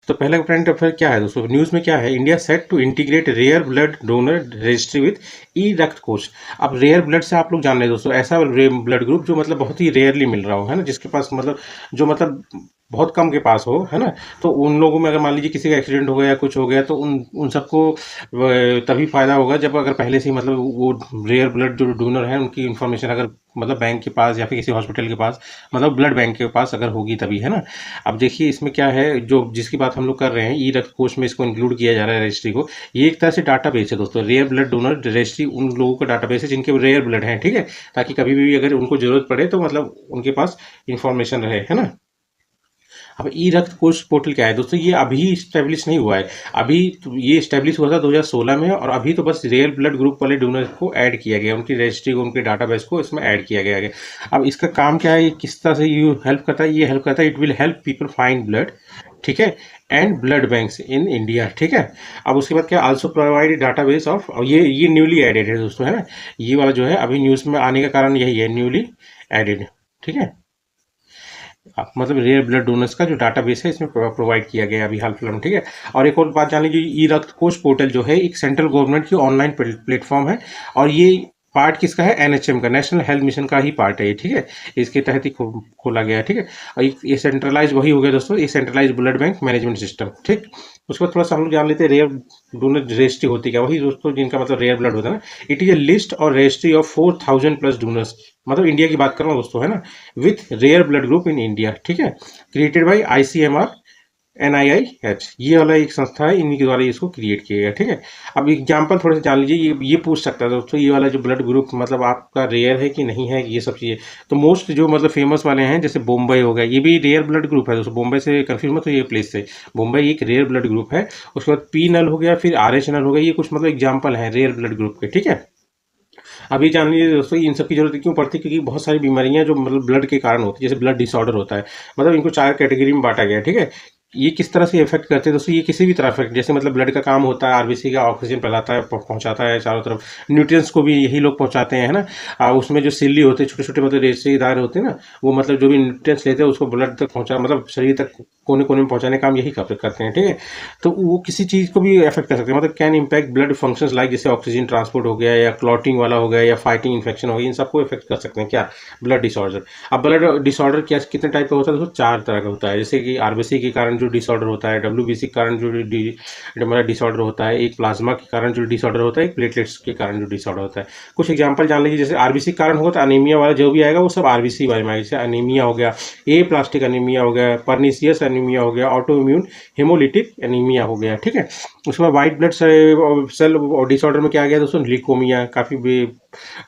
तो पहला current affair क्या है दोस्तों, न्यूज़ में क्या है, India set to integrate rare blood donor registry with e Rakt Kosh. अब रेयर ब्लड से आप लोग जान रहे हैं दोस्तों, ऐसा ब्लड ग्रुप जो मतलब बहुत ही रेयरली मिल रहा हो, है ना, जिसके पास मतलब जो मतलब बहुत कम के पास हो, है ना। तो उन लोगों में अगर मान लीजिए किसी का एक्सीडेंट हो गया या कुछ हो गया, तो उन उन सबको तभी फायदा होगा जब अगर पहले से ही मतलब वो रेयर ब्लड जो डोनर है उनकी इन्फॉर्मेशन अगर मतलब बैंक के पास या फिर किसी हॉस्पिटल के पास, मतलब ब्लड बैंक के पास अगर होगी तभी, है ना। अब देखिए इसमें क्या है, जो जिसकी बात हम लोग कर रहे हैं, ई रक्त कोष में इसको इंक्लूड किया जा रहा है रजिस्ट्री को। ये एक तरह से डाटा बेस है दोस्तों, रेयर ब्लड डोनर रजिस्ट्री उन लोगों का डाटा बेस है जिनके रेयर ब्लड है, ठीक है, ताकि कभी भी अगर उनको जरूरत पड़े तो मतलब उनके पास इंफॉर्मेशन रहे, है ना। अब ई रक्त कोष पोर्टल क्या है दोस्तों, ये अभी स्टैब्लिश नहीं हुआ है, अभी तो ये स्टैब्लिश हुआ था 2016 में, और अभी तो बस रेयर ब्लड ग्रुप वाले डोनर को ऐड किया गया, उनकी रजिस्ट्री को, उनके डाटाबेस को इसमें ऐड किया गया है। अब इसका काम क्या है, ये किस तरह से ये हेल्प करता है, ये हेल्प करता है, it will help people find blood, ठीक है, and blood banks in India, ठीक है। अब उसके बाद क्या, आल्सो प्रोवाइड डाटाबेस ऑफ, ये न्यूली एडेड है दोस्तों, है ना, ये वाला जो है अभी न्यूज़ में आने का कारण यही है, न्यूली एडेड, ठीक है। मतलब रेयर ब्लड डोनर्स का जो डाटाबेस है इसमें प्रोवाइड किया गया अभी हाल फिलहाल में, ठीक है। और एक और बात जान लीजिए, ई रक्त कोष पोर्टल जो है एक सेंट्रल गवर्नमेंट की ऑनलाइन प्लेटफॉर्म है, और ये पार्ट किसका है, एनएचएम का, नेशनल हेल्थ मिशन का ही पार्ट है ये, ठीक है, इसके तहत ही खोला गया है, ठीक है। और ये सेंट्रलाइज वही हो गया दोस्तों, ये centralize blood bank management system, ठीक। उसके बाद थोड़ा सा हम लोग जान लेते हैं रेयर डोनर रजिस्ट्री होती क्या, वही दोस्तों जिनका मतलब रेयर ब्लड होता है ना। इट इज ए लिस्ट और रजिस्ट्री ऑफ 4000 प्लस डोनर्स, मतलब इंडिया की बात कर रहा हूँ दोस्तों, है ना, with rare blood group in India, ठीक है, क्रिएटेड बाई ICMR NIIH, ये वाला एक संस्था है, इन्हीं के द्वारा इसको क्रिएट किया गया, ठीक है। अब एग्जाम्पल थोड़े से जान लीजिए, ये पूछ सकता है दोस्तों, ये वाला जो ब्लड ग्रुप मतलब आपका रेयर है कि नहीं है, ये सब चीज़ें। तो मोस्ट जो मतलब फेमस वाले हैं, जैसे बॉम्बे हो गया, ये भी रेयर ब्लड ग्रुप है दोस्तों, बॉम्बे से कन्फ्यूज मत, तो ये प्लेस से बॉम्बे एक रेयर ब्लड ग्रुप है। उसके बाद पी नल हो गया, फिर RH नल हो गया, ये कुछ मतलब एग्जाम्पल है रेयर ब्लड ग्रुप के, ठीक है। अभी जान लीजिए दोस्तों, इन सब की जरूरत क्यों पड़ती है, क्योंकि बहुत सारी बीमारियां जो मतलब ब्लड के कारण होती है, जैसे ब्लड डिसऑर्डर होता है, मतलब इनको 4 कैटेगरी में बांटा गया है, ठीक है। ये किस तरह से इफेक्ट करते हैं दोस्तों, ये किसी भी तरह इफेक्ट, जैसे मतलब ब्लड का काम होता है, आरबीसी का ऑक्सीजन फैलाता है, पहुंचाता है चारों तरफ, न्यूट्रिएंट्स को भी यही लोग पहुंचाते हैं, है ना। उसमें जो सिल्ली होते हैं, छोटे छोटे मतलब रेशेदार होते हैं ना, वो मतलब जो भी न्यूट्रिएंट्स लेते हैं उसको ब्लड तक पहुंचा, मतलब शरीर तक कोने कोने में पहुंचाने का काम यही करते हैं, ठीक है। तो वो किसी चीज़ को भी इफेक्ट कर सकते हैं, मतलब can impact blood functions like, जैसे ऑक्सीजन ट्रांसपोर्ट हो गया, या क्लॉटिंग वाला हो गया, या फाइटिंग इन्फेक्शन हो गया, इन सबको इफेक्ट कर सकते हैं क्या, ब्लड डिसऑर्डर। अब ब्लड डिसऑर्डर क्या कितने टाइप का होता है दोस्तों, 4 तरह का होता है, जैसे कि आरबीसी के कारण जो डिसऑर्डर होता है, WBC के कारण जो मतलब डिसऑर्डर होता है, एक प्लाज्मा के कारण जो डिसऑर्डर होता है, एक प्लेटलेट्स के कारण जो डिसऑर्डर होता है। कुछ एग्जांपल जान लीजिए, जैसे आरबीसी के कारण होगा तो अनीमिया वाला जो भी आएगा वो सब आरबीसी वाले में आएगा, जैसे अनीमिया हो गया, ए प्लास्टिक अनीमिया हो गया, पर्निशियस अनीमिया हो गया, ऑटो इम्यून हेमोलिटिक एनीमिया हो गया, ठीक है। उसके बाद वाइट ब्लड सेल डिसऑर्डर में क्या आ गया दोस्तों, ल्यूकोमिया, काफ़ी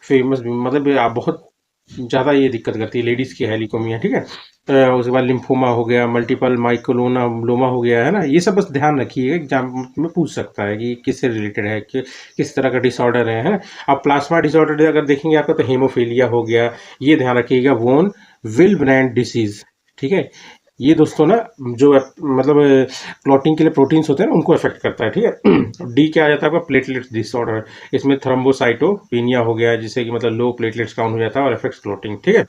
फेमस, मतलब बहुत ज़्यादा ये दिक्कत करती है लेडीज़ की, है ल्यूकोमिया, ठीक है। उसके बाद लिम्फोमा हो गया, मल्टीपल माइकोलोमा हो गया, है ना। ये सब बस ध्यान रखिएगा, एग्जाम में पूछ सकता है कि किससे रिलेटेड है, कि किस तरह का डिसऑर्डर है। अब प्लाज्मा डिसऑर्डर अगर देखेंगे आपका, तो हेमोफीलिया हो गया, ये ध्यान रखिएगा, वोन विल ब्रैंड डिसीज, ठीक है। ये दोस्तों ना जो मतलब क्लॉटिंग के लिए प्रोटीन्स होते हैं ना, उनको इफेक्ट करता है, ठीक है। डी क्या आ जाता है आपका, प्लेटलेट्स डिसऑर्डर, इसमें थ्रोम्बोसाइटोपिनिया हो गया, जिससे कि मतलब लो प्लेटलेट्स काउंट हो जाता है और इफेक्ट्स क्लॉटिंग, ठीक है।